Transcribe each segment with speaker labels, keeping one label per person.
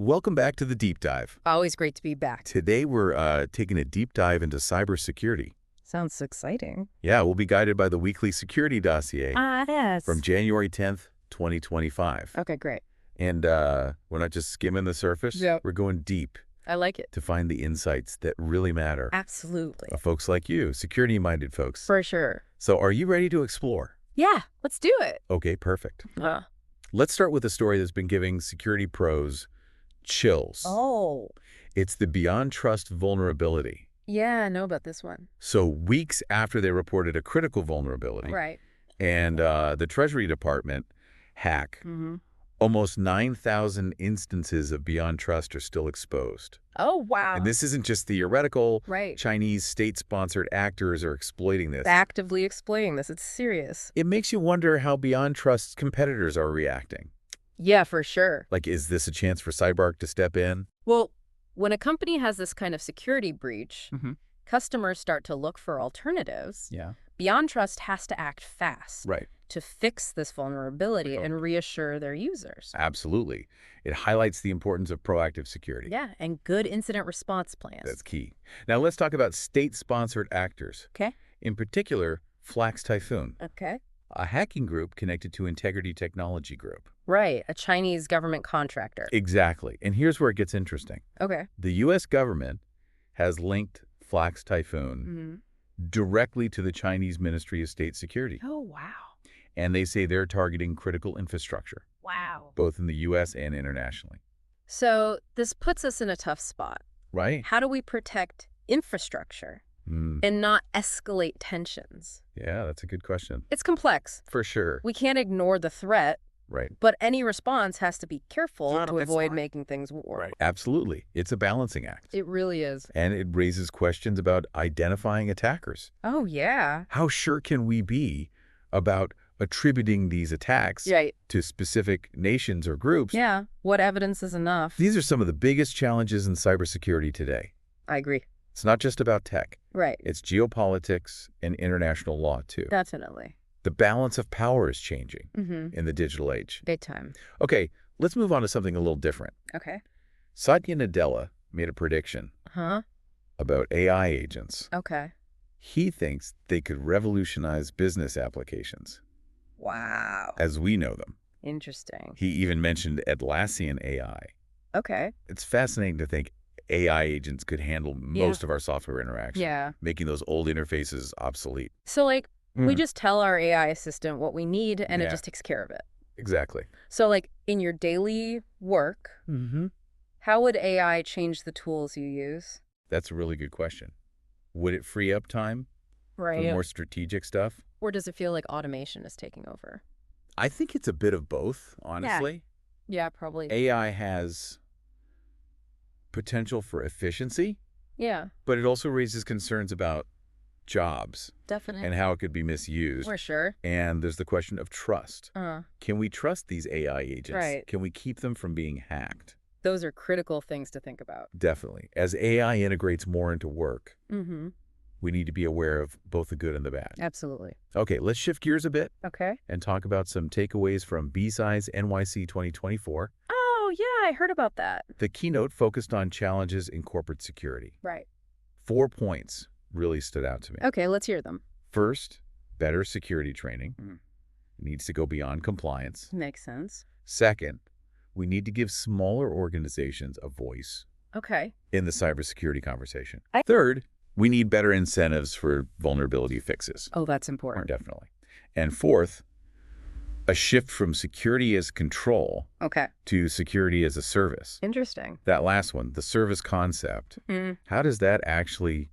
Speaker 1: Welcome back to the Deep Dive.
Speaker 2: Always great to be back.
Speaker 1: Today we're taking a deep dive into cybersecurity.
Speaker 2: Sounds exciting.
Speaker 1: Yeah, we'll be guided by the weekly security dossier
Speaker 2: Yes.
Speaker 1: from January 10th, 2025.
Speaker 2: Okay, great.
Speaker 1: And we're not just skimming the surface.
Speaker 2: Yep.
Speaker 1: We're going deep
Speaker 2: I like it.
Speaker 1: to find the insights that really matter.
Speaker 2: Absolutely.
Speaker 1: Folks like you, security-minded folks.
Speaker 2: For sure.
Speaker 1: So are you ready to explore?
Speaker 2: Yeah, let's do it.
Speaker 1: Okay, perfect. Let's start with a story that's been giving security pros chills.
Speaker 2: Oh.
Speaker 1: It's the Beyond Trust vulnerability.
Speaker 2: Yeah, I know about this one.
Speaker 1: So weeks after they reported a critical vulnerability
Speaker 2: Right.
Speaker 1: and the Treasury Department hack, almost 9,000 instances of Beyond Trust are still exposed.
Speaker 2: Oh, wow.
Speaker 1: And this isn't just theoretical.
Speaker 2: Right.
Speaker 1: Chinese state-sponsored actors are exploiting this.
Speaker 2: Actively explaining this. It's serious.
Speaker 1: It makes you wonder how Beyond Trust's competitors are reacting.
Speaker 2: Yeah, for sure.
Speaker 1: Like, is this a chance for CyberArk to step in?
Speaker 2: Well, when a company has this kind of security breach, customers start to look for alternatives.
Speaker 1: Yeah.
Speaker 2: Beyond Trust has to act fast
Speaker 1: Right.
Speaker 2: to fix this vulnerability and reassure their users.
Speaker 1: Absolutely. It highlights the importance of proactive security.
Speaker 2: Yeah, and good incident response plans.
Speaker 1: That's key. Now let's talk about state-sponsored actors.
Speaker 2: Okay.
Speaker 1: In particular, Flax Typhoon,
Speaker 2: Okay.
Speaker 1: a hacking group connected to Integrity Technology Group.
Speaker 2: Right, a Chinese government contractor.
Speaker 1: Exactly. And here's where it gets interesting.
Speaker 2: Okay.
Speaker 1: The U.S. government has linked Flax Typhoon directly to the Chinese Ministry of State Security.
Speaker 2: Oh, wow.
Speaker 1: And they say they're targeting critical infrastructure,
Speaker 2: Wow.
Speaker 1: both in the U.S. and internationally.
Speaker 2: So this puts us in a tough spot.
Speaker 1: Right?
Speaker 2: How do we protect infrastructure and not escalate tensions?
Speaker 1: Yeah, that's a good question.
Speaker 2: It's complex.
Speaker 1: For sure.
Speaker 2: We can't ignore the threat,
Speaker 1: Right.
Speaker 2: but any response has to be careful
Speaker 1: No,
Speaker 2: to
Speaker 1: it's
Speaker 2: avoid
Speaker 1: not.
Speaker 2: making things worse.
Speaker 1: Right. Absolutely. It's a balancing act.
Speaker 2: It really is.
Speaker 1: And it raises questions about identifying attackers.
Speaker 2: Oh, yeah.
Speaker 1: How sure can we be about attributing these attacks
Speaker 2: Right.
Speaker 1: to specific nations or groups?
Speaker 2: Yeah. What evidence is enough?
Speaker 1: These are some of the biggest challenges in cybersecurity today.
Speaker 2: I agree.
Speaker 1: It's not just about tech.
Speaker 2: Right.
Speaker 1: It's geopolitics and international law, too.
Speaker 2: Definitely.
Speaker 1: The balance of power is changing
Speaker 2: Mm-hmm.
Speaker 1: in the digital age.
Speaker 2: Big time.
Speaker 1: Okay, let's move on to something a little different.
Speaker 2: Okay.
Speaker 1: Satya Nadella made a prediction
Speaker 2: Huh?
Speaker 1: about AI agents.
Speaker 2: Okay.
Speaker 1: He thinks they could revolutionize business applications
Speaker 2: Wow.
Speaker 1: as we know them.
Speaker 2: Interesting.
Speaker 1: He even mentioned Atlassian AI.
Speaker 2: Okay.
Speaker 1: It's fascinating to think AI agents could handle most of our software interactions,
Speaker 2: Yeah.
Speaker 1: making those old interfaces obsolete.
Speaker 2: So, like, we just tell our AI assistant what we need, and it
Speaker 1: Yeah.
Speaker 2: just takes care of it.
Speaker 1: Exactly.
Speaker 2: So, like, in your daily work, how would AI change the tools you use?
Speaker 1: That's a really good question. Would it free up time for
Speaker 2: Right.
Speaker 1: more strategic stuff?
Speaker 2: Or does it feel like automation is taking over?
Speaker 1: I think it's a bit of both, honestly.
Speaker 2: Yeah, probably.
Speaker 1: AI has potential for efficiency,
Speaker 2: Yeah,
Speaker 1: but it also raises concerns about jobs
Speaker 2: definitely.
Speaker 1: and how it could be misused.
Speaker 2: For sure.
Speaker 1: And there's the question of trust.
Speaker 2: Uh,
Speaker 1: Can we trust these AI agents?
Speaker 2: Right.
Speaker 1: Can we keep them from being hacked?
Speaker 2: those are critical things to think about.
Speaker 1: Definitely. As AI integrates more into work,
Speaker 2: Mm-hmm.
Speaker 1: we need to be aware of both the good and the bad.
Speaker 2: Absolutely.
Speaker 1: Okay, let's shift gears a bit
Speaker 2: Okay.
Speaker 1: and talk about some takeaways from BSides NYC 2024.
Speaker 2: Oh, yeah, I heard about that.
Speaker 1: The keynote focused on challenges in corporate security.
Speaker 2: Right.
Speaker 1: 4 points really stood out to me.
Speaker 2: Okay, let's hear them.
Speaker 1: First, better security training. It needs to go beyond compliance.
Speaker 2: Makes sense.
Speaker 1: Second, we need to give smaller organizations a voice
Speaker 2: Okay.
Speaker 1: in the cybersecurity conversation. Third, we need better incentives for vulnerability fixes.
Speaker 2: Oh, that's important.
Speaker 1: Definitely. And fourth, a shift from security as control
Speaker 2: Okay.
Speaker 1: to security as a service.
Speaker 2: Interesting.
Speaker 1: That last one, the service concept, how does that actually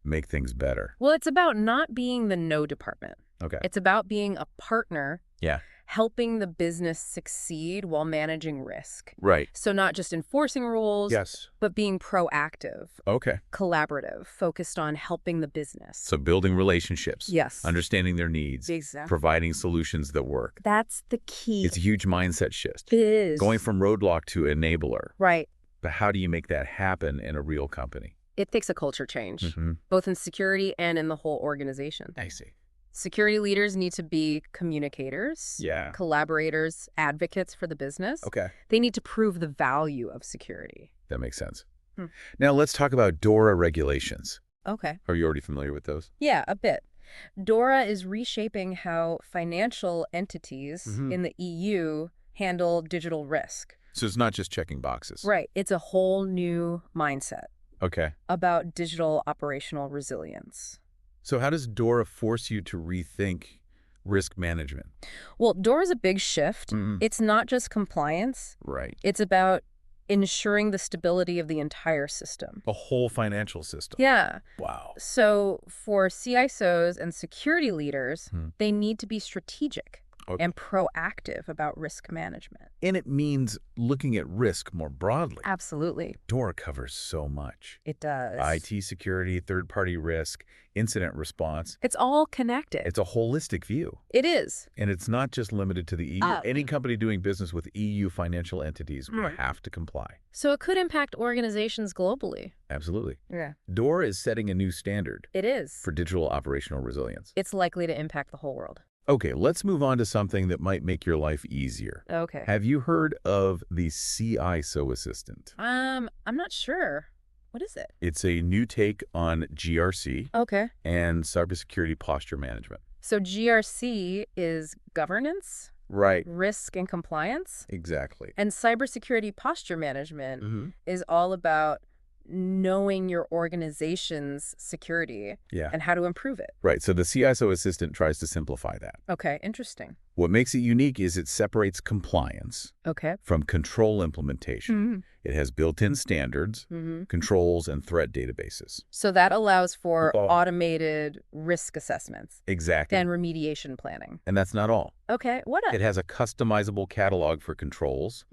Speaker 1: make things better?
Speaker 2: Well, it's about not being the no department.
Speaker 1: Okay.
Speaker 2: It's about being a partner,
Speaker 1: Yeah.
Speaker 2: helping the business succeed while managing risk.
Speaker 1: Right.
Speaker 2: So not just enforcing rules,
Speaker 1: Yes.
Speaker 2: but being proactive,
Speaker 1: Okay.
Speaker 2: collaborative, focused on helping the business.
Speaker 1: So building relationships.
Speaker 2: Yes.
Speaker 1: Understanding their needs.
Speaker 2: Exactly.
Speaker 1: Providing solutions that work.
Speaker 2: That's the key.
Speaker 1: It's a huge mindset shift.
Speaker 2: It is.
Speaker 1: Going from roadblock to enabler.
Speaker 2: Right.
Speaker 1: But how do you make that happen in a real company?
Speaker 2: It takes a culture change, both in security and in the whole organization.
Speaker 1: I see.
Speaker 2: Security leaders need to be communicators,
Speaker 1: Yeah.
Speaker 2: collaborators, advocates for the business.
Speaker 1: Okay.
Speaker 2: They need to prove the value of security.
Speaker 1: That makes sense.
Speaker 2: Hmm.
Speaker 1: Now let's talk about DORA regulations.
Speaker 2: Okay.
Speaker 1: Are you already familiar with those?
Speaker 2: Yeah, a bit. DORA is reshaping how financial entities in the EU handle digital risk.
Speaker 1: So it's not just checking boxes.
Speaker 2: Right. It's a whole new mindset
Speaker 1: Okay.
Speaker 2: about digital operational resilience.
Speaker 1: So how does DORA force you to rethink risk management?
Speaker 2: Well, DORA is a big shift. It's not just compliance.
Speaker 1: Right.
Speaker 2: It's about ensuring the stability of the entire system.
Speaker 1: The whole financial system.
Speaker 2: Yeah.
Speaker 1: Wow.
Speaker 2: So for CISOs and security leaders, they need to be strategic and proactive about risk management.
Speaker 1: And it means looking at risk more broadly.
Speaker 2: Absolutely.
Speaker 1: DORA covers so much.
Speaker 2: It does.
Speaker 1: IT security, third-party risk, incident response.
Speaker 2: It's all connected.
Speaker 1: It's a holistic view.
Speaker 2: It is.
Speaker 1: And it's not just limited to the EU. Any company doing business with EU financial entities will have to comply.
Speaker 2: So it could impact organizations globally.
Speaker 1: Absolutely.
Speaker 2: Yeah.
Speaker 1: DORA is setting a new standard
Speaker 2: It is.
Speaker 1: for digital operational resilience.
Speaker 2: It's likely to impact the whole world.
Speaker 1: Okay, let's move on to something that might make your life easier.
Speaker 2: Okay.
Speaker 1: Have you heard of the CISO Assistant?
Speaker 2: I'm not sure. What is it?
Speaker 1: It's a new take on GRC
Speaker 2: Okay.
Speaker 1: and cybersecurity posture management.
Speaker 2: So GRC is governance,
Speaker 1: Right.
Speaker 2: risk and compliance,
Speaker 1: Exactly.
Speaker 2: and cybersecurity posture management is all about knowing your organization's security
Speaker 1: Yeah.
Speaker 2: and how to improve it.
Speaker 1: Right. So the CISO Assistant tries to simplify that.
Speaker 2: Okay, interesting.
Speaker 1: What makes it unique is it separates compliance
Speaker 2: Okay.
Speaker 1: from control implementation. It has built-in standards, controls, and threat databases.
Speaker 2: So that allows for automated risk assessments
Speaker 1: Exactly.
Speaker 2: and remediation planning.
Speaker 1: And that's not all.
Speaker 2: Okay, what
Speaker 1: It has a customizable catalog for controls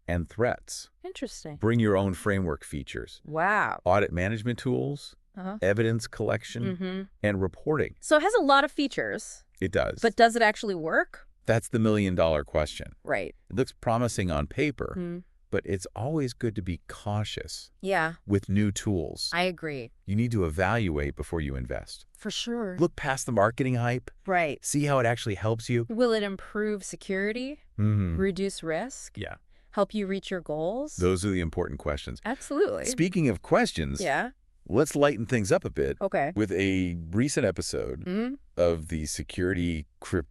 Speaker 1: and threats.
Speaker 2: Interesting.
Speaker 1: Bring your own framework features,
Speaker 2: Wow.
Speaker 1: audit management tools, evidence collection, and reporting.
Speaker 2: So it has a lot of features,
Speaker 1: It does.
Speaker 2: but does it actually work?
Speaker 1: That's the million-dollar question.
Speaker 2: Right.
Speaker 1: It looks promising on paper, but it's always good to be cautious
Speaker 2: Yeah,
Speaker 1: with new tools.
Speaker 2: I agree.
Speaker 1: You need to evaluate before you invest.
Speaker 2: For sure.
Speaker 1: Look past the marketing hype.
Speaker 2: Right.
Speaker 1: See how it actually helps you.
Speaker 2: Will it improve security, reduce risk,
Speaker 1: Yeah.
Speaker 2: help you reach your goals?
Speaker 1: Those are the important questions.
Speaker 2: Absolutely.
Speaker 1: Speaking of questions,
Speaker 2: Yeah.
Speaker 1: let's lighten things up a bit
Speaker 2: Okay.
Speaker 1: with a recent episode of the Security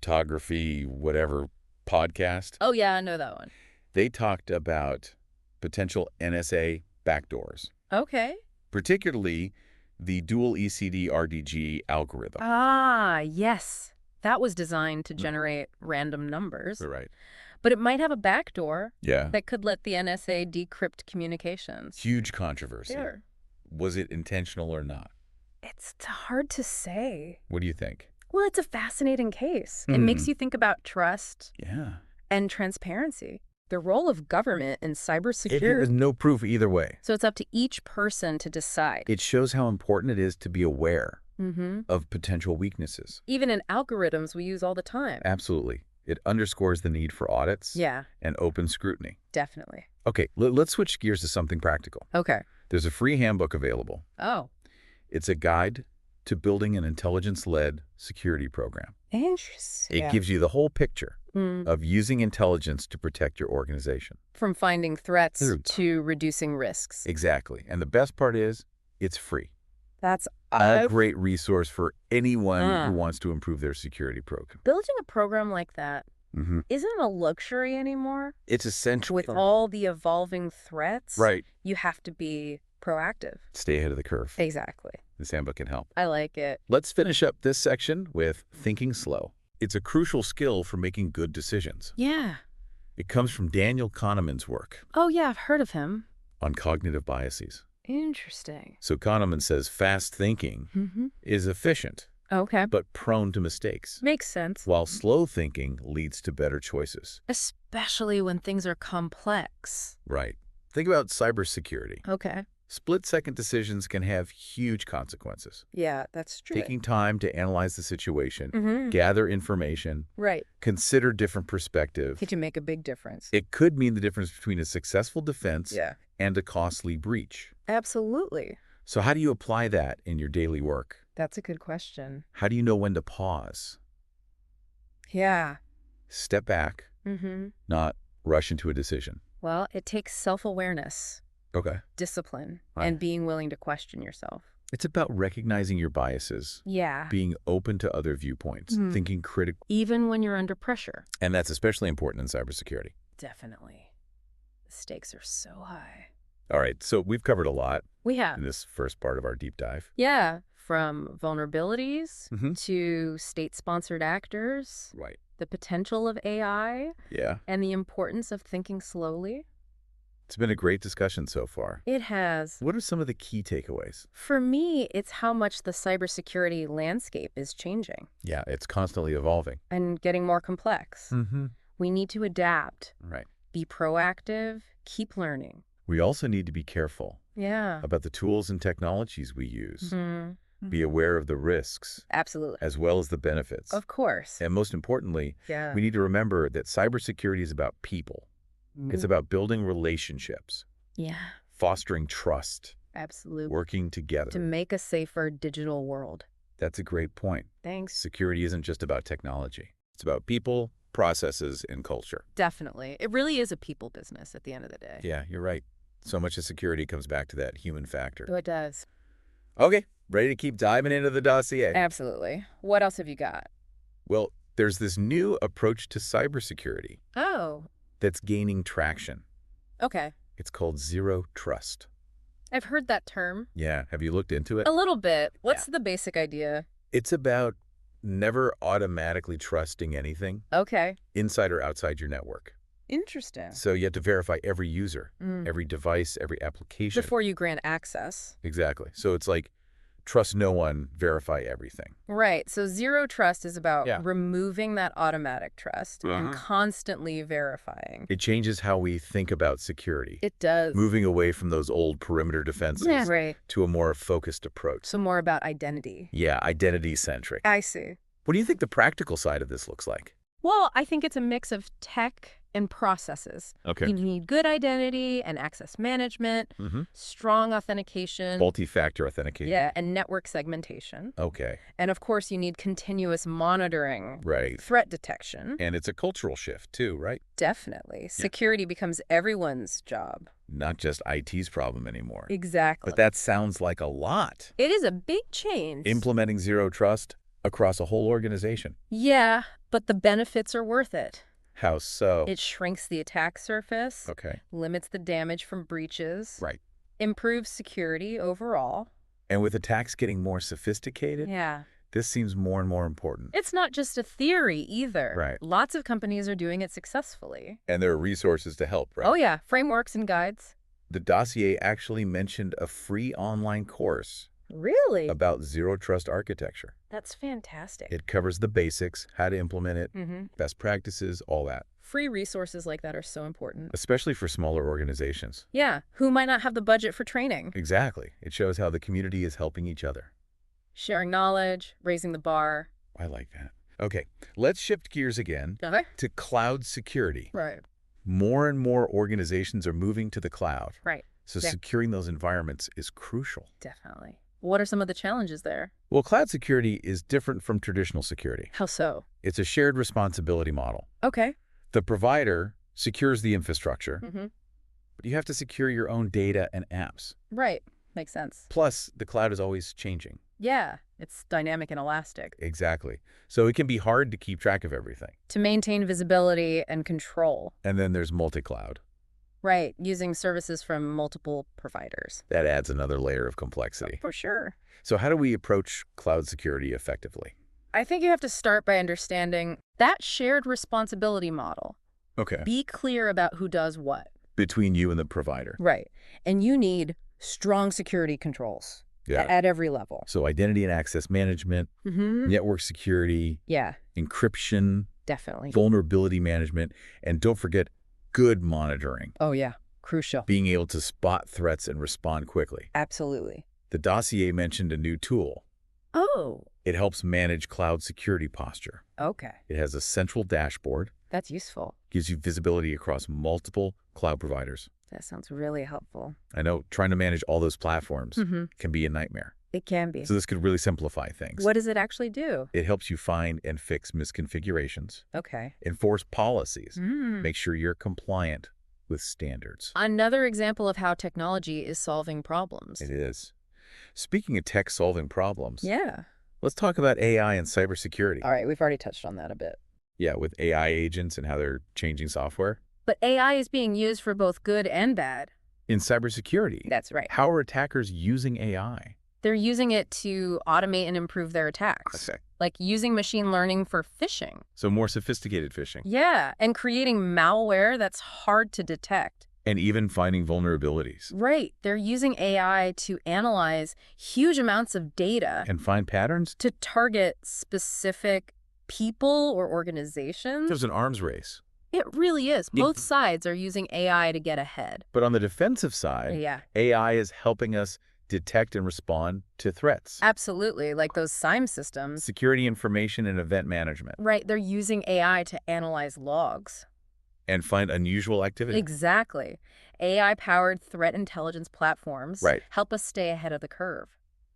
Speaker 1: Cryptography whatever podcast.
Speaker 2: Oh, yeah, I know that one.
Speaker 1: They talked about potential NSA backdoors,
Speaker 2: Okay.
Speaker 1: particularly the dual ECD RDG algorithm.
Speaker 2: Ah, yes. That was designed to generate random numbers.
Speaker 1: Right.
Speaker 2: But it might have a backdoor
Speaker 1: Yeah.
Speaker 2: that could let the NSA decrypt communications.
Speaker 1: Huge controversy.
Speaker 2: Sure.
Speaker 1: Was it intentional or not?
Speaker 2: It's hard to say.
Speaker 1: What do you think?
Speaker 2: Well, it's a fascinating case. It makes you think about trust
Speaker 1: Yeah.
Speaker 2: and transparency, the role of government in
Speaker 1: It
Speaker 2: cybersecurity.
Speaker 1: has no proof either way.
Speaker 2: So it's up to each person to decide.
Speaker 1: It shows how important it is to be aware of potential weaknesses.
Speaker 2: Even in algorithms we use all the time.
Speaker 1: Absolutely. It underscores the need for audits
Speaker 2: Yeah,
Speaker 1: and open scrutiny.
Speaker 2: definitely.
Speaker 1: Okay, let's switch gears to something practical.
Speaker 2: Okay.
Speaker 1: There's a free handbook available.
Speaker 2: Oh,
Speaker 1: It's a guide to building an intelligence-led security program.
Speaker 2: interesting.
Speaker 1: It gives you the whole picture of using intelligence to protect your organization.
Speaker 2: From finding threats
Speaker 1: Through-
Speaker 2: to reducing risks.
Speaker 1: Exactly. And the best part is, it's free.
Speaker 2: That's
Speaker 1: A great resource for anyone who wants to improve their security program.
Speaker 2: building a program like that isn't a luxury anymore.
Speaker 1: It's essential.
Speaker 2: With all the evolving threats,
Speaker 1: Right.
Speaker 2: you have to be proactive.
Speaker 1: Stay ahead of the curve.
Speaker 2: Exactly.
Speaker 1: This handbook can help.
Speaker 2: I like it.
Speaker 1: Let's finish up this section with thinking slow. It's a crucial skill for making good decisions.
Speaker 2: Yeah.
Speaker 1: It comes from Daniel Kahneman's work
Speaker 2: Oh, yeah, I've heard of him.
Speaker 1: on cognitive biases.
Speaker 2: Interesting.
Speaker 1: So Kahneman says fast thinking is efficient,
Speaker 2: Okay.
Speaker 1: but prone to mistakes,
Speaker 2: Makes sense.
Speaker 1: while slow thinking leads to better choices.
Speaker 2: Especially when things are complex.
Speaker 1: Right. Think about cybersecurity.
Speaker 2: Okay.
Speaker 1: Split-second decisions can have huge consequences.
Speaker 2: Yeah, that's true.
Speaker 1: Taking time to analyze the situation, gather information,
Speaker 2: Right.
Speaker 1: consider different perspectives.
Speaker 2: Could you make a big difference?
Speaker 1: It could mean the difference between a successful defense
Speaker 2: Yeah.
Speaker 1: and a costly breach.
Speaker 2: Absolutely.
Speaker 1: So how do you apply that in your daily work?
Speaker 2: That's a good question.
Speaker 1: How do you know when to pause?
Speaker 2: Yeah.
Speaker 1: Step back, not rush into a decision.
Speaker 2: Well, it takes self-awareness,
Speaker 1: Okay.
Speaker 2: discipline,
Speaker 1: Right.
Speaker 2: and being willing to question yourself.
Speaker 1: It's about recognizing your biases,
Speaker 2: Yeah.
Speaker 1: being open to other viewpoints, thinking critically.
Speaker 2: Even when you're under pressure.
Speaker 1: And that's especially important in cybersecurity.
Speaker 2: Definitely. The stakes are so high.
Speaker 1: All right, so we've covered a lot
Speaker 2: We have.
Speaker 1: in this first part of our deep dive.
Speaker 2: Yeah. From vulnerabilities
Speaker 1: Mhm.
Speaker 2: to state-sponsored actors,
Speaker 1: Right.
Speaker 2: the potential of AI,
Speaker 1: Yeah.
Speaker 2: and the importance of thinking slowly.
Speaker 1: It's been a great discussion so far.
Speaker 2: It has.
Speaker 1: What are some of the key takeaways?
Speaker 2: For me, it's how much the cybersecurity landscape is changing
Speaker 1: Yeah, it's constantly evolving.
Speaker 2: and getting more complex.
Speaker 1: Mm-hmm.
Speaker 2: We need to adapt,
Speaker 1: Right.
Speaker 2: be proactive, keep learning.
Speaker 1: We also need to be careful
Speaker 2: Yeah.
Speaker 1: about the tools and technologies we use.
Speaker 2: Mhm.
Speaker 1: Be aware of the risks
Speaker 2: Absolutely.
Speaker 1: as well as the benefits.
Speaker 2: Of course.
Speaker 1: And most importantly,
Speaker 2: Yeah.
Speaker 1: we need to remember that cybersecurity is about people. It's about building relationships,
Speaker 2: Yeah.
Speaker 1: fostering trust,
Speaker 2: Absolutely.
Speaker 1: working together.
Speaker 2: To make a safer digital world.
Speaker 1: That's a great point.
Speaker 2: Thanks.
Speaker 1: Security isn't just about technology. It's about people, processes, and culture.
Speaker 2: Definitely. It really is a people business at the end of the day.
Speaker 1: Yeah, you're right. So much of security comes back to that human factor.
Speaker 2: So it does.
Speaker 1: Okay, ready to keep diving into the dossier?
Speaker 2: Absolutely. What else have you got?
Speaker 1: Well, there's this new approach to cybersecurity
Speaker 2: Oh,
Speaker 1: that's gaining traction.
Speaker 2: okay.
Speaker 1: It's called zero trust.
Speaker 2: I've heard that term.
Speaker 1: Yeah, have you looked into it?
Speaker 2: A little bit. What's the basic idea?
Speaker 1: It's about never automatically trusting anything,
Speaker 2: Okay.
Speaker 1: inside or outside your network.
Speaker 2: Interesting.
Speaker 1: So you have to verify every user, every device, every application.
Speaker 2: Before you grant access.
Speaker 1: Exactly. So it's like, trust no one, verify everything.
Speaker 2: Right. So zero trust is about
Speaker 1: Yeah.
Speaker 2: removing that automatic trust and constantly verifying.
Speaker 1: It changes how we think about security,
Speaker 2: It does.
Speaker 1: moving away from those old perimeter defenses
Speaker 2: Right.
Speaker 1: to a more focused approach.
Speaker 2: So more about identity.
Speaker 1: Yeah, identity-centric.
Speaker 2: I see.
Speaker 1: What do you think the practical side of this looks like?
Speaker 2: Well, I think it's a mix of tech and processes.
Speaker 1: Okay.
Speaker 2: You need good identity and access management, strong authentication.
Speaker 1: Multi-factor authentication.
Speaker 2: Yeah, and network segmentation.
Speaker 1: Okay.
Speaker 2: And of course, you need continuous monitoring,
Speaker 1: Right.
Speaker 2: threat detection.
Speaker 1: And it's a cultural shift too, right?
Speaker 2: Definitely. Security becomes everyone's job.
Speaker 1: Not just IT's problem anymore.
Speaker 2: Exactly.
Speaker 1: But that sounds like a lot.
Speaker 2: It is a big change.
Speaker 1: Implementing zero trust across a whole organization.
Speaker 2: Yeah, but the benefits are worth it.
Speaker 1: How so?
Speaker 2: It shrinks the attack surface,
Speaker 1: Okay.
Speaker 2: limits the damage from breaches,
Speaker 1: Right.
Speaker 2: improves security overall.
Speaker 1: And with attacks getting more sophisticated,
Speaker 2: Yeah.
Speaker 1: this seems more and more important.
Speaker 2: It's not just a theory either.
Speaker 1: Right.
Speaker 2: Lots of companies are doing it successfully.
Speaker 1: And there are resources to help, right?
Speaker 2: Oh, yeah. Frameworks and guides.
Speaker 1: The dossier actually mentioned a free online course
Speaker 2: Really?
Speaker 1: about zero trust architecture.
Speaker 2: That's fantastic.
Speaker 1: It covers the basics, how to implement it, best practices, all that,
Speaker 2: Free resources like that are so important.
Speaker 1: especially for smaller organizations.
Speaker 2: Yeah. Who might not have the budget for training?
Speaker 1: Exactly. It shows how the community is helping each other.
Speaker 2: Sharing knowledge, raising the bar.
Speaker 1: I like that. Okay, let's shift gears again
Speaker 2: Okay.
Speaker 1: to cloud security.
Speaker 2: Right.
Speaker 1: More and more organizations are moving to the cloud.
Speaker 2: Right.
Speaker 1: So
Speaker 2: Yeah.
Speaker 1: securing those environments is crucial.
Speaker 2: Definitely. What are some of the challenges there?
Speaker 1: Well, cloud security is different from traditional security.
Speaker 2: How so?
Speaker 1: It's a shared responsibility model.
Speaker 2: Okay.
Speaker 1: The provider secures the infrastructure,
Speaker 2: Mm-hmm.
Speaker 1: but you have to secure your own data and apps.
Speaker 2: Right. Makes sense.
Speaker 1: Plus, the cloud is always changing.
Speaker 2: Yeah. It's dynamic and elastic.
Speaker 1: Exactly. So it can be hard to keep track of everything.
Speaker 2: To maintain visibility and control.
Speaker 1: And then there's multi-cloud.
Speaker 2: Right. Using services from multiple providers.
Speaker 1: That adds another layer of complexity.
Speaker 2: For sure.
Speaker 1: So how do we approach cloud security effectively?
Speaker 2: I think you have to start by understanding that shared responsibility model.
Speaker 1: Okay.
Speaker 2: Be clear about who does what.
Speaker 1: Between you and the provider.
Speaker 2: Right. And you need strong security controls
Speaker 1: Yeah.
Speaker 2: at every level.
Speaker 1: So identity and access management, network security,
Speaker 2: Yeah,
Speaker 1: encryption,
Speaker 2: definitely.
Speaker 1: vulnerability management, and don't forget good monitoring.
Speaker 2: Oh, yeah. Crucial.
Speaker 1: Being able to spot threats and respond quickly.
Speaker 2: Absolutely.
Speaker 1: The dossier mentioned a new tool.
Speaker 2: Oh,
Speaker 1: It helps manage cloud security posture.
Speaker 2: okay.
Speaker 1: It has a central dashboard,
Speaker 2: That's useful.
Speaker 1: gives you visibility across multiple cloud providers.
Speaker 2: That sounds really helpful.
Speaker 1: I know trying to manage all those platforms can be a nightmare.
Speaker 2: It can be.
Speaker 1: So this could really simplify things.
Speaker 2: What does it actually do?
Speaker 1: It helps you find and fix misconfigurations,
Speaker 2: Okay.
Speaker 1: enforce policies, make sure you're compliant with standards.
Speaker 2: Another example of how technology is solving problems.
Speaker 1: It is. Speaking of tech solving problems,
Speaker 2: Yeah.
Speaker 1: let's talk about AI and cybersecurity.
Speaker 2: All right, we've already touched on that a bit.
Speaker 1: Yeah, with AI agents and how they're changing software.
Speaker 2: But AI is being used for both good and bad.
Speaker 1: In cybersecurity,
Speaker 2: That's right.
Speaker 1: how are attackers using AI?
Speaker 2: They're using it to automate and improve their attacks.
Speaker 1: Okay.
Speaker 2: Like using machine learning for phishing.
Speaker 1: So more sophisticated phishing.
Speaker 2: Yeah, and creating malware that's hard to detect.
Speaker 1: And even finding vulnerabilities.
Speaker 2: Right. They're using AI to analyze huge amounts of data
Speaker 1: And find patterns?
Speaker 2: to target specific people or organizations.
Speaker 1: There's an arms race.
Speaker 2: It really is.
Speaker 1: Yeah.
Speaker 2: Both sides are using AI to get ahead.
Speaker 1: But on the defensive side,
Speaker 2: Yeah.
Speaker 1: AI is helping us detect and respond to threats.
Speaker 2: Absolutely. Like those SIEM systems.
Speaker 1: Security information and event management.
Speaker 2: Right. They're using AI to analyze logs.
Speaker 1: And find unusual activity.
Speaker 2: Exactly. AI-powered threat intelligence platforms help us stay ahead of the curve.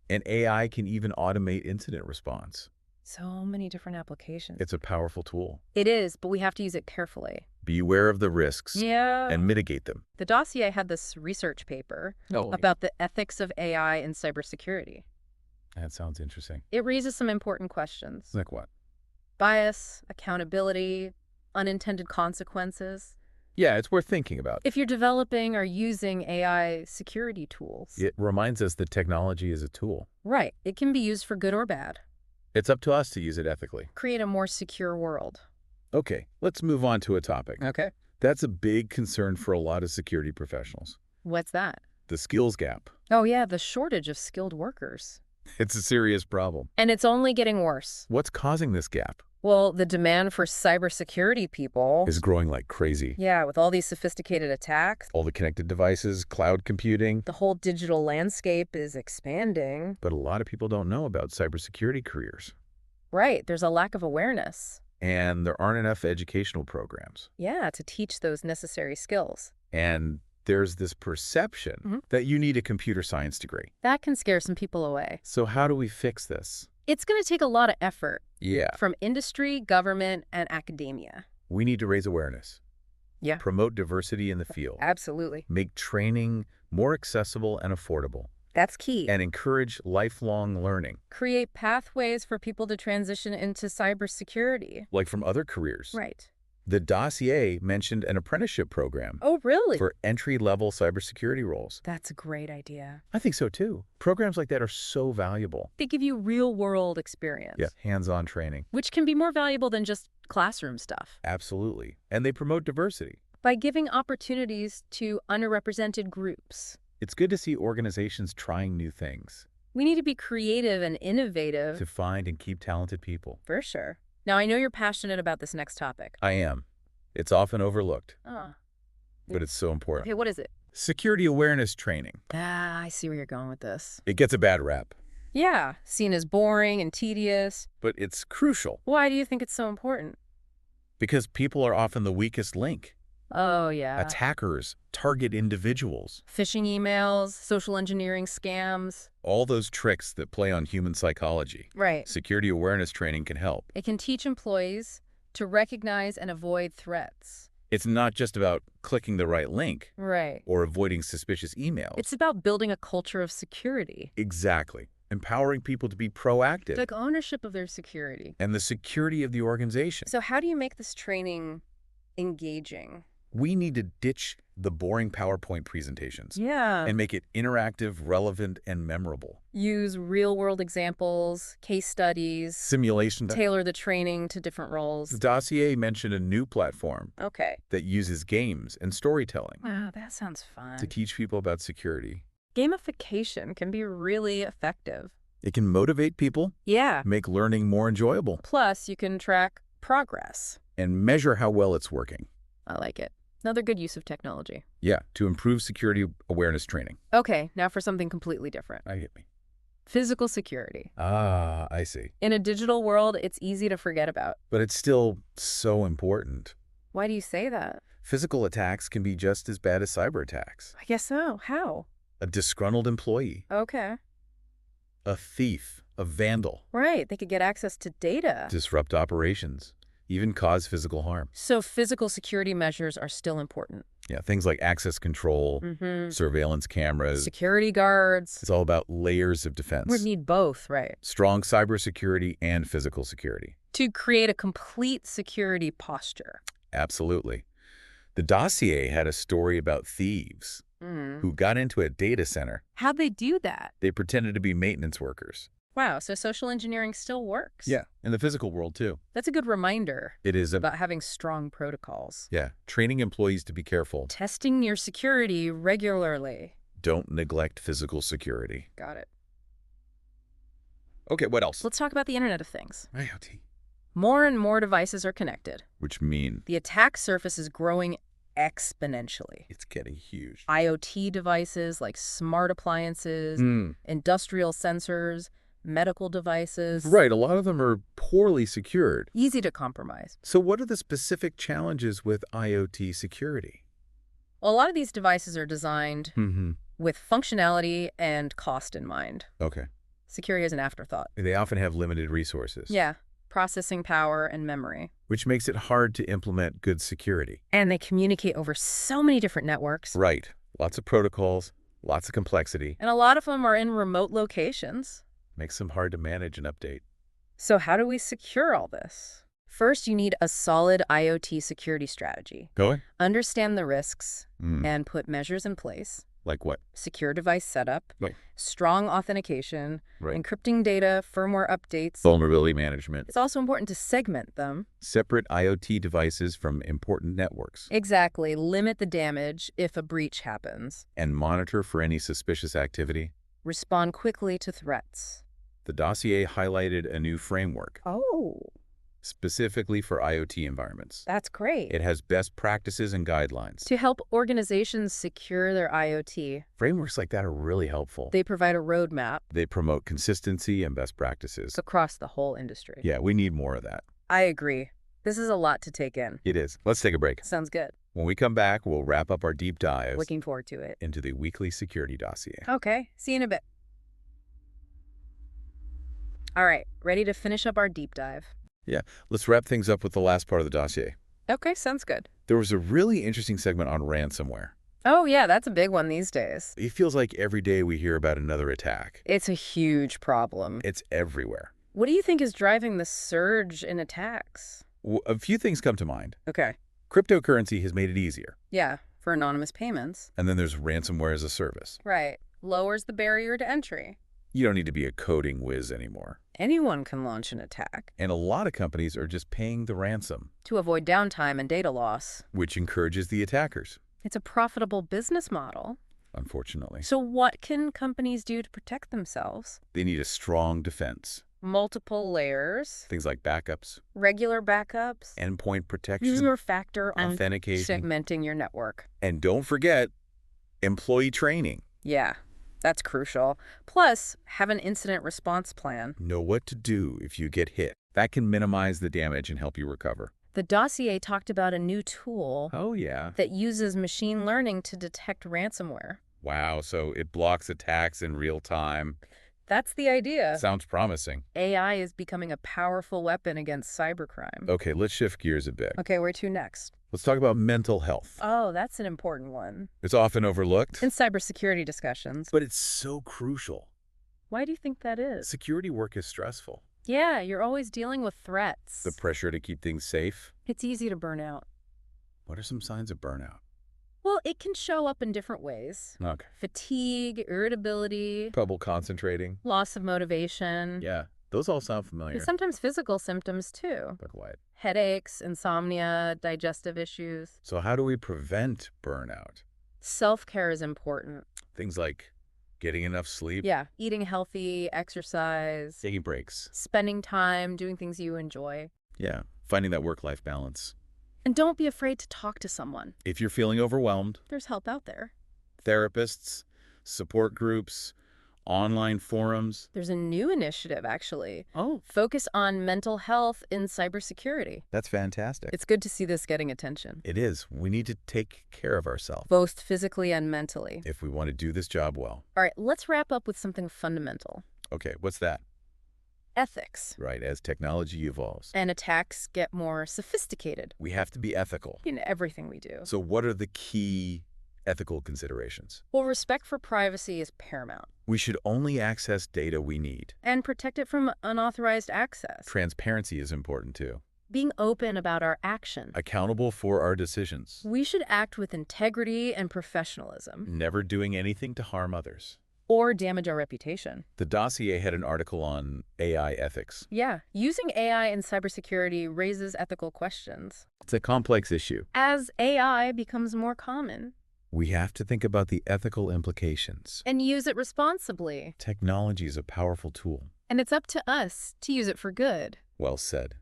Speaker 1: And AI can even automate incident response.
Speaker 2: So many different applications.
Speaker 1: It's a powerful tool.
Speaker 2: It is, but we have to use it carefully.
Speaker 1: Be aware of the risks and mitigate them.
Speaker 2: The Dossier had this research paper about the ethics of AI in cybersecurity.
Speaker 1: That sounds interesting.
Speaker 2: It raises some important questions.
Speaker 1: Like what?
Speaker 2: Bias, accountability, unintended consequences.
Speaker 1: Yeah, it's worth thinking about.
Speaker 2: If you're developing or using AI security tools.
Speaker 1: It reminds us that technology is a tool.
Speaker 2: Right. It can be used for good or bad.
Speaker 1: It's up to us to use it ethically.
Speaker 2: Create a more secure world.
Speaker 1: Okay, let's move on to a topic.
Speaker 2: Okay.
Speaker 1: That's a big concern for a lot of security professionals.
Speaker 2: What's that?
Speaker 1: The skills gap.
Speaker 2: Oh, yeah, the shortage of skilled workers.
Speaker 1: It's a serious problem.
Speaker 2: And it's only getting worse.
Speaker 1: What's causing this gap?
Speaker 2: Well, the demand for cybersecurity people
Speaker 1: Is growing like crazy.
Speaker 2: Yeah, with all these sophisticated attacks.
Speaker 1: All the connected devices, cloud computing.
Speaker 2: The whole digital landscape is expanding.
Speaker 1: But a lot of people don't know about cybersecurity careers.
Speaker 2: Right, there's a lack of awareness.
Speaker 1: And there aren't enough educational programs.
Speaker 2: Yeah, to teach those necessary skills.
Speaker 1: And there's this perception that you need a computer science degree.
Speaker 2: That can scare some people away.
Speaker 1: So how do we fix this?
Speaker 2: It's going to take a lot of effort.
Speaker 1: Yeah.
Speaker 2: From industry, government, and academia.
Speaker 1: We need to raise awareness.
Speaker 2: Yeah.
Speaker 1: Promote diversity in the field.
Speaker 2: Absolutely.
Speaker 1: Make training more accessible and affordable.
Speaker 2: That's key.
Speaker 1: And encourage lifelong learning.
Speaker 2: Create pathways for people to transition into cybersecurity.
Speaker 1: Like from other careers.
Speaker 2: Right.
Speaker 1: The Dossier mentioned an apprenticeship program.
Speaker 2: Oh, really?
Speaker 1: For entry-level cybersecurity roles.
Speaker 2: That's a great idea.
Speaker 1: I think so, too. Programs like that are so valuable.
Speaker 2: They give you real-world experience.
Speaker 1: Yeah, hands-on training.
Speaker 2: Which can be more valuable than just classroom stuff.
Speaker 1: Absolutely. And they promote diversity.
Speaker 2: By giving opportunities to underrepresented groups.
Speaker 1: It's good to see organizations trying new things.
Speaker 2: We need to be creative and innovative.
Speaker 1: To find and keep talented people.
Speaker 2: For sure. Now, I know you're passionate about this next topic.
Speaker 1: I am. It's often overlooked.
Speaker 2: Oh.
Speaker 1: But it's so important.
Speaker 2: Okay, what is it?
Speaker 1: Security awareness training.
Speaker 2: Ah, I see where you're going with this.
Speaker 1: It gets a bad rap.
Speaker 2: Yeah, seen as boring and tedious.
Speaker 1: But it's crucial.
Speaker 2: Why do you think it's so important?
Speaker 1: Because people are often the weakest link.
Speaker 2: Oh, yeah.
Speaker 1: Attackers target individuals.
Speaker 2: Phishing emails, social engineering scams.
Speaker 1: All those tricks that play on human psychology.
Speaker 2: Right.
Speaker 1: Security awareness training can help.
Speaker 2: It can teach employees to recognize and avoid threats.
Speaker 1: It's not just about clicking the right link.
Speaker 2: Right.
Speaker 1: Or avoiding suspicious emails.
Speaker 2: It's about building a culture of security.
Speaker 1: Exactly. Empowering people to be proactive.
Speaker 2: Take ownership of their security.
Speaker 1: And the security of the organization.
Speaker 2: So how do you make this training engaging?
Speaker 1: We need to ditch the boring PowerPoint presentations.
Speaker 2: Yeah.
Speaker 1: And make it interactive, relevant, and memorable.
Speaker 2: Use real-world examples, case studies.
Speaker 1: Simulation.
Speaker 2: Tailor the training to different roles.
Speaker 1: The Dossier mentioned a new platform.
Speaker 2: Okay.
Speaker 1: That uses games and storytelling.
Speaker 2: Wow, that sounds fun.
Speaker 1: To teach people about security.
Speaker 2: Gamification can be really effective.
Speaker 1: It can motivate people.
Speaker 2: Yeah.
Speaker 1: Make learning more enjoyable.
Speaker 2: Plus, you can track progress.
Speaker 1: And measure how well it's working.
Speaker 2: I like it. Another good use of technology.
Speaker 1: Yeah, to improve security awareness training.
Speaker 2: Okay, now for something completely different.
Speaker 1: I get me.
Speaker 2: Physical security.
Speaker 1: Ah, I see.
Speaker 2: In a digital world, it's easy to forget about.
Speaker 1: But it's still so important.
Speaker 2: Why do you say that?
Speaker 1: Physical attacks can be just as bad as cyber attacks.
Speaker 2: I guess so. How?
Speaker 1: A disgruntled employee.
Speaker 2: Okay.
Speaker 1: A thief, a vandal.
Speaker 2: Right, they could get access to data.
Speaker 1: Disrupt operations, even cause physical harm.
Speaker 2: So physical security measures are still important.
Speaker 1: Yeah, things like access control, surveillance cameras.
Speaker 2: Security guards.
Speaker 1: It's all about layers of defense.
Speaker 2: We need both, right?
Speaker 1: Strong cybersecurity and physical security.
Speaker 2: To create a complete security posture.
Speaker 1: Absolutely. The Dossier had a story about thieves who got into a data center.
Speaker 2: How'd they do that?
Speaker 1: They pretended to be maintenance workers.
Speaker 2: Wow, so social engineering still works.
Speaker 1: Yeah, in the physical world too.
Speaker 2: That's a good reminder.
Speaker 1: It is
Speaker 2: about having strong protocols.
Speaker 1: Yeah, training employees to be careful.
Speaker 2: Testing your security regularly.
Speaker 1: Don't neglect physical security.
Speaker 2: Got it.
Speaker 1: Okay, what else?
Speaker 2: Let's talk about the Internet of Things.
Speaker 1: IoT.
Speaker 2: More and more devices are connected.
Speaker 1: Which mean?
Speaker 2: The attack surface is growing exponentially.
Speaker 1: It's getting huge.
Speaker 2: IoT devices like smart appliances, industrial sensors, medical devices.
Speaker 1: Right, a lot of them are poorly secured.
Speaker 2: Easy to compromise.
Speaker 1: So what are the specific challenges with IoT security?
Speaker 2: Well, a lot of these devices are designed with functionality and cost in mind.
Speaker 1: Okay.
Speaker 2: Security is an afterthought.
Speaker 1: They often have limited resources.
Speaker 2: Yeah, processing power and memory.
Speaker 1: Which makes it hard to implement good security.
Speaker 2: And they communicate over so many different networks.
Speaker 1: Right. Lots of protocols, lots of complexity.
Speaker 2: And a lot of them are in remote locations.
Speaker 1: Makes them hard to manage and update.
Speaker 2: So how do we secure all this? First, you need a solid IoT security strategy.
Speaker 1: Going?
Speaker 2: Understand the risks and put measures in place.
Speaker 1: Like what?
Speaker 2: Secure device setup,
Speaker 1: Right.
Speaker 2: strong authentication,
Speaker 1: Right.
Speaker 2: encrypting data, firmware updates.
Speaker 1: Vulnerability management.
Speaker 2: It's also important to segment them.
Speaker 1: Separate IoT devices from important networks.
Speaker 2: Exactly. Limit the damage if a breach happens.
Speaker 1: And monitor for any suspicious activity.
Speaker 2: Respond quickly to threats.
Speaker 1: The Dossier highlighted a new framework.
Speaker 2: Oh,
Speaker 1: Specifically for IoT environments.
Speaker 2: that's great.
Speaker 1: It has best practices and guidelines.
Speaker 2: To help organizations secure their IoT,
Speaker 1: Frameworks like that are really helpful.
Speaker 2: they provide a roadmap
Speaker 1: They promote consistency and best practices.
Speaker 2: across the whole industry.
Speaker 1: Yeah, we need more of that.
Speaker 2: I agree. This is a lot to take in.
Speaker 1: It is. Let's take a break.
Speaker 2: Sounds good.
Speaker 1: When we come back, we'll wrap up our deep dives
Speaker 2: Looking forward to it.
Speaker 1: into the weekly security dossier.
Speaker 2: Okay, see you in a bit. All right, ready to finish up our deep dive?
Speaker 1: Yeah, let's wrap things up with the last part of the dossier.
Speaker 2: Okay, sounds good.
Speaker 1: There was a really interesting segment on ransomware.
Speaker 2: Oh, yeah, that's a big one these days.
Speaker 1: It feels like every day we hear about another attack.
Speaker 2: It's a huge problem.
Speaker 1: It's everywhere.
Speaker 2: What do you think is driving the surge in attacks?
Speaker 1: A few things come to mind.
Speaker 2: Okay.
Speaker 1: Cryptocurrency has made it easier.
Speaker 2: Yeah, for anonymous payments.
Speaker 1: And then there's ransomware as a service.
Speaker 2: Right. Lowers the barrier to entry.
Speaker 1: You don't need to be a coding whiz anymore.
Speaker 2: Anyone can launch an attack.
Speaker 1: And a lot of companies are just paying the ransom,
Speaker 2: To avoid downtime and data loss.
Speaker 1: which encourages the attackers,
Speaker 2: It's a profitable business model.
Speaker 1: unfortunately.
Speaker 2: So what can companies do to protect themselves?
Speaker 1: They need a strong defense.
Speaker 2: Multiple layers,
Speaker 1: Things like backups,
Speaker 2: regular backups,
Speaker 1: endpoint protection,
Speaker 2: two-factor
Speaker 1: authentication,
Speaker 2: segmenting your network.
Speaker 1: and don't forget employee training.
Speaker 2: Yeah, that's crucial. Plus, have an incident response plan.
Speaker 1: Know what to do if you get hit. That can minimize the damage and help you recover.
Speaker 2: The dossier talked about a new tool
Speaker 1: Oh, yeah.
Speaker 2: that uses machine learning to detect ransomware.
Speaker 1: Wow, so it blocks attacks in real time.
Speaker 2: That's the idea.
Speaker 1: Sounds promising.
Speaker 2: AI is becoming a powerful weapon against cybercrime.
Speaker 1: Okay, let's shift gears a bit.
Speaker 2: Okay, where to next?
Speaker 1: Let's talk about mental health.
Speaker 2: Oh, that's an important one.
Speaker 1: It's often overlooked,
Speaker 2: In cybersecurity discussions.
Speaker 1: but it's so crucial.
Speaker 2: Why do you think that is?
Speaker 1: Security work is stressful.
Speaker 2: Yeah, you're always dealing with threats.
Speaker 1: The pressure to keep things safe.
Speaker 2: It's easy to burn out.
Speaker 1: What are some signs of burnout?
Speaker 2: Well, it can show up in different ways.
Speaker 1: Okay.
Speaker 2: Fatigue, irritability,
Speaker 1: Trouble concentrating.
Speaker 2: loss of motivation,
Speaker 1: Yeah, those all sound familiar.
Speaker 2: and sometimes physical symptoms too.
Speaker 1: Like what?
Speaker 2: Headaches, insomnia, digestive issues.
Speaker 1: So how do we prevent burnout?
Speaker 2: Self-care is important.
Speaker 1: Things like getting enough sleep,
Speaker 2: Yeah, eating healthy, exercise,
Speaker 1: taking breaks.
Speaker 2: spending time doing things you enjoy.
Speaker 1: Yeah, finding that work-life balance.
Speaker 2: And don't be afraid to talk to someone.
Speaker 1: If you're feeling overwhelmed,
Speaker 2: There's help out there.
Speaker 1: therapists, support groups, online forums.
Speaker 2: There's a new initiative, actually.
Speaker 1: Oh,
Speaker 2: Focus on mental health in cybersecurity.
Speaker 1: that's fantastic.
Speaker 2: It's good to see this getting attention,
Speaker 1: It is. We need to take care of ourselves
Speaker 2: both physically and mentally.
Speaker 1: if we want to do this job well.
Speaker 2: All right, let's wrap up with something fundamental.
Speaker 1: Okay, what's that?
Speaker 2: Ethics.
Speaker 1: Right, as technology evolves.
Speaker 2: And attacks get more sophisticated
Speaker 1: We have to be ethical.
Speaker 2: in everything we do.
Speaker 1: So what are the key ethical considerations?
Speaker 2: Well, respect for privacy is paramount.
Speaker 1: We should only access data we need.
Speaker 2: And protect it from unauthorized access.
Speaker 1: Transparency is important too.
Speaker 2: Being open about our actions.
Speaker 1: Accountable for our decisions.
Speaker 2: We should act with integrity and professionalism.
Speaker 1: Never doing anything to harm others.
Speaker 2: Or damage our reputation.
Speaker 1: The Dossier had an article on AI ethics.
Speaker 2: Yeah, using AI in cybersecurity raises ethical questions.
Speaker 1: It's a complex issue.
Speaker 2: As AI becomes more common.
Speaker 1: We have to think about the ethical implications.
Speaker 2: And use it responsibly.
Speaker 1: Technology is a powerful tool.
Speaker 2: And it's up to us to use it for good.
Speaker 1: Well said.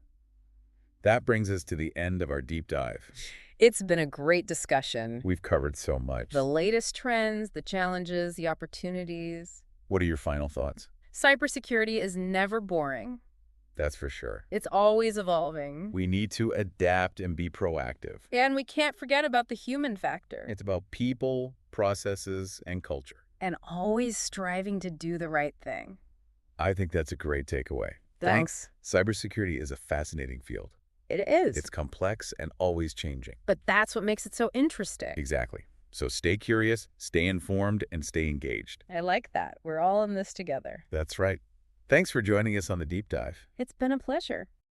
Speaker 1: That brings us to the end of our deep dive.
Speaker 2: It's been a great discussion.
Speaker 1: We've covered so much.
Speaker 2: The latest trends, the challenges, the opportunities.
Speaker 1: What are your final thoughts?
Speaker 2: Cybersecurity is never boring.
Speaker 1: That's for sure.
Speaker 2: It's always evolving.
Speaker 1: We need to adapt and be proactive.
Speaker 2: And we can't forget about the human factor.
Speaker 1: It's about people, processes, and culture.
Speaker 2: And always striving to do the right thing.
Speaker 1: I think that's a great takeaway.
Speaker 2: Thanks.
Speaker 1: Cybersecurity is a fascinating field.
Speaker 2: It is.
Speaker 1: It's complex and always changing.
Speaker 2: But that's what makes it so interesting.
Speaker 1: Exactly. So stay curious, stay informed, and stay engaged.
Speaker 2: I like that. We're all in this together.
Speaker 1: That's right. Thanks for joining us on the deep dive.
Speaker 2: It's been a pleasure.